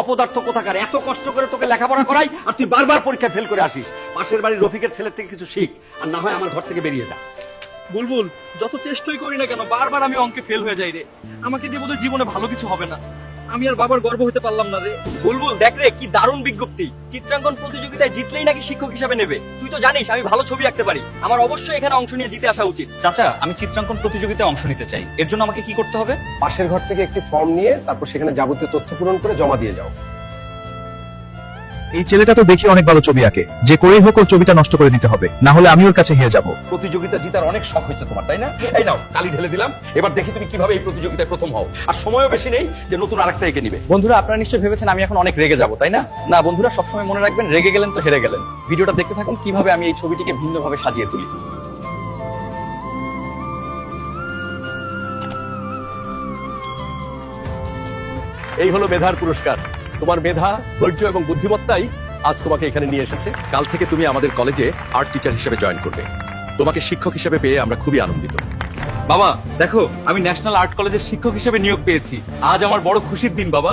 অপদার্থ কোথাকার, এত কষ্ট করে তোকে লেখাপড়া করাই আর তুই বারবার পরীক্ষায় ফেল করে আসিস। পাশের বাড়ির রফিকের ছেলের থেকে কিছু শিখ, আর না হয় আমার ঘর থেকে বেরিয়ে যা। বুলবুল, যত চেষ্টাই করি না কেন বারবার আমি অঙ্কে ফেল হয়ে যাই রে। আমাকে দিয়ে বোধহয় জীবনে ভালো কিছু হবে না। আমি আর বাবার গর্ব হতে পারলাম না রে। বুলবুল দেখ রে, কি দারুণ বিজ্ঞপ্তি! চিত্রাঙ্কন প্রতিযোগিতায় জিতলেই নাকি শিক্ষক হিসাবে নেবে। তুই তো জানিস আমি ভালো ছবি আঁকতে পারি, আমার অবশ্যই এখানে অংশ নিয়ে জিতে আসা উচিত। চাচা, আমি চিত্রাঙ্কন প্রতিযোগিতায় অংশ নিতে চাই। এর জন্য আমাকে কি করতে হবে? পাশের ঘর থেকে একটি ফর্ম নিয়ে তারপর সেখানে যাবতীয় তথ্য পূরণ করে জমা দিয়ে যাও। এই ছেলেটা তো দেখি অনেক ভালো ছবি আঁকে, যে করেই হোক ওর ছবিটা নষ্ট করে দিতে হবে, না হলে আমি ওর কাছে হেরে যাব। প্রতিযোগিতা জিতার অনেক শখ হয়েছে তোমার, তাই না? এই নাও কালি ঢেলে দিলাম, এবার দেখি তুমি কিভাবে এই প্রতিযোগিতায় প্রথম হও। আর সময়ও বেশি নেই যে নতুন আরেকটা এঁকে নিবে। বন্ধুরা, আপনারা নিশ্চয়ই ভেবেছেন আমি এখন অনেক রেগে যাব, তাই না? না বন্ধুরা, সবসময় মনে রাখবেন, রেগে গেলেন তো হেরে গেলেন। ভিডিওটা দেখতে থাকুন কিভাবে আমি এই ছবিটিকে ভিন্নভাবে সাজিয়ে তুলি। এই হলো মেধার পুরস্কার। তোমার মেধা, ধৈর্য এবং বুদ্ধিমত্তাই আজ তোমাকে এখানে নিয়ে এসেছে। কাল থেকে তুমি আমাদের কলেজে আর্ট টিচার হিসেবে জয়েন করবে। তোমাকে শিক্ষক হিসেবে পেয়ে আমরা খুবই আনন্দিত। বাবা দেখো, আমি ন্যাশনাল আর্ট কলেজের শিক্ষক হিসেবে নিয়োগ পেয়েছি। আজ আমার বড় খুশির দিন বাবা।